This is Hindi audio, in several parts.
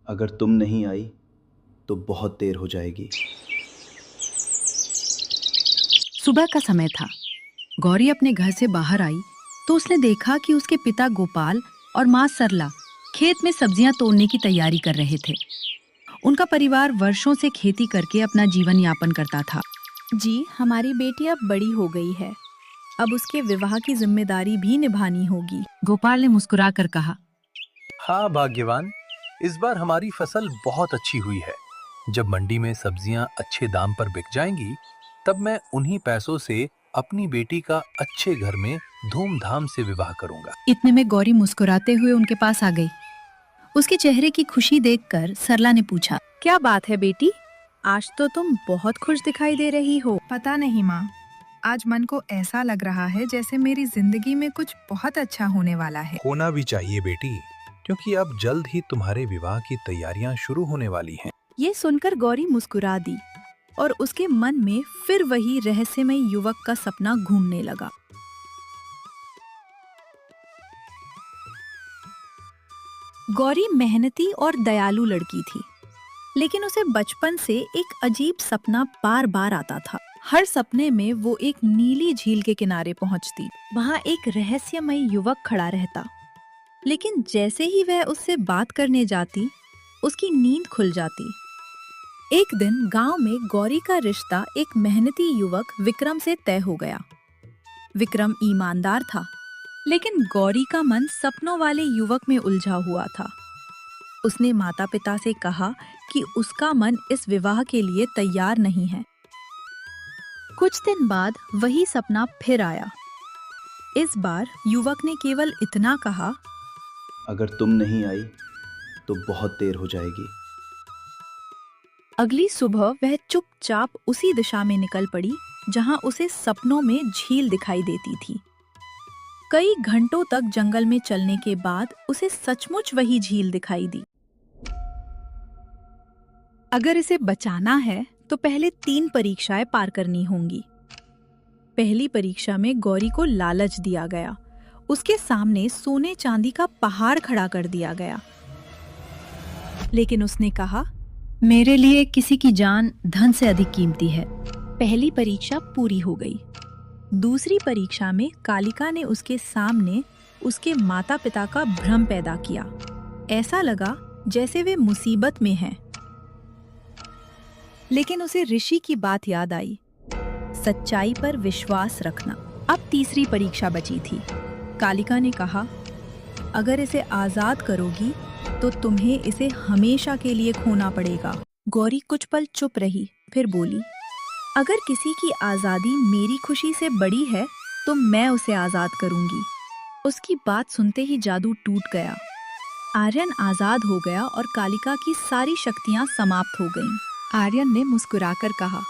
अगर तुम नहीं आई तो बहुत देर हो जाएगी। सुबह का समय था। गौरी अपने घर से बाहर आई तो उसने देखा कि उसके पिता गोपाल और माँ सरला खेत में सब्जियां तोड़ने की तैयारी कर रहे थे। उनका परिवार वर्षों से खेती करके अपना जीवन यापन करता था। जी, हमारी बेटी अब बड़ी हो गई है। अब उसके विवाह की जिम्मेदारी भी निभानी होगी। गोपाल ने मुस्कुराकर कहा। हाँ भाग्यवान, इस बार हमारी फसल बहुत अच्छी हुई है। जब मंडी में सब्जियां अच्छे दाम पर बिक जाएंगी, तब मैं उन्हीं पैसों से अपनी बेटी का अच्छे घर में धूमधाम से विवाह करूंगा। इतने में गौरी मुस्कुराते हुए उनके पास आ गई। उसके चेहरे की खुशी देखकर सरला ने पूछा, क्या बात है बेटी, आज तो तुम बहुत खुश दिखाई दे रही हो। पता नहीं माँ, आज मन को ऐसा लग रहा है जैसे मेरी जिंदगी में कुछ बहुत अच्छा होने वाला है। होना भी चाहिए बेटी, क्योंकि अब जल्द ही तुम्हारे विवाह की तैयारियां शुरू होने वाली हैं। ये सुनकर गौरी मुस्कुरा दी और उसके मन में फिर वही रहस्यमय युवक का सपना घूमने लगा। गौरी मेहनती और दयालु लड़की थी, लेकिन उसे बचपन से एक अजीब सपना बार बार आता था। हर सपने में वो एक नीली झील के किनारे पहुंचती। वहां एक रहस्यमय युवक खड़ा रहता, लेकिन जैसे ही वह उससे बात करने जाती, उसकी नींद खुल जाती। एक दिन गांव में गौरी का रिश्ता एक मेहनती युवक विक्रम से तय हो गया। विक्रम ईमानदार था, लेकिन गौरी का मन सपनों वाले युवक में उलझा हुआ था। उसने माता पिता से कहा कि उसका मन इस विवाह के लिए तैयार नहीं है। कुछ दिन बाद वही सपना फिर आया। इस बार युवक ने केवल इतना कहा, अगर तुम नहीं आई तो बहुत देर हो जाएगी। अगली सुबह वह चुपचाप उसी दिशा में निकल पड़ी जहां उसे सपनों में झील दिखाई देती थी। कई घंटों तक जंगल में चलने के बाद उसे सचमुच वही झील दिखाई दी। अगर इसे बचाना है तो पहले 3 परीक्षाएं पार करनी होंगी। पहली परीक्षा में गौरी को लालच दिया गया। उसके सामने सोने चांदी का पहाड़ खड़ा कर दिया गया, लेकिन उसने कहा, मेरे लिए किसी की जान धन से अधिक कीमती है। पहली परीक्षा पूरी हो गई। दूसरी परीक्षा में कालिका ने उसके सामने उसके माता पिता का भ्रम पैदा किया। ऐसा लगा जैसे वे मुसीबत में हैं। लेकिन उसे ऋषि की बात याद आई, सच्चाई पर विश्वास रखना। अब तीसरी परीक्षा बची थी। कालिका ने कहा, अगर इसे आजाद करोगी तो तुम्हें इसे हमेशा के लिए खोना पड़ेगा। गौरी कुछ पल चुप रही, फिर बोली, अगर किसी की आजादी मेरी खुशी से बड़ी है तो मैं उसे आजाद करूंगी। उसकी बात सुनते ही जादू टूट गया। आर्यन आजाद हो गया और कालिका की सारी शक्तियां समाप्त हो गईं। आर्यन ने मुस्कुराकर कहा,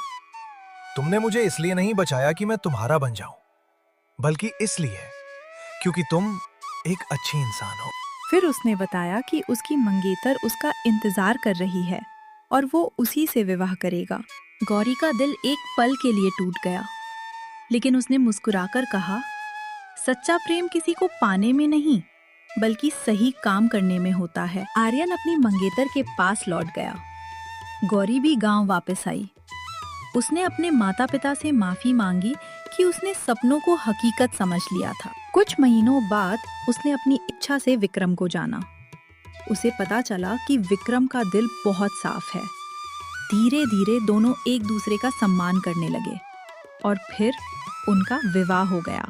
तुमने मुझे इसलिए नहीं बचाया कि मैं तुम्हारा बन जाऊं, बल्कि इसलिए क्योंकि तुम एक अच्छी इंसान हो। फिर उसने बताया कि उसकी मंगेतर उसका इंतजार कर रही है और वो उसी से विवाह करेगा। गौरी का दिल एक पल के लिए टूट गया, लेकिन उसने मुस्कुराकर कहा, सच्चा प्रेम किसी को पाने में नहीं, बल्कि सही काम करने में होता है। आर्यन अपनी मंगेतर के पास लौट गया। गौरी भी गांव वापस आई। उसने अपने माता पिता से माफी मांगी कि उसने सपनों को हकीकत समझ लिया था। कुछ महीनों बाद उसने अपनी इच्छा से विक्रम को जाना। उसे पता चला कि विक्रम का दिल बहुत साफ है। धीरे धीरे दोनों एक दूसरे का सम्मान करने लगे और फिर उनका विवाह हो गया।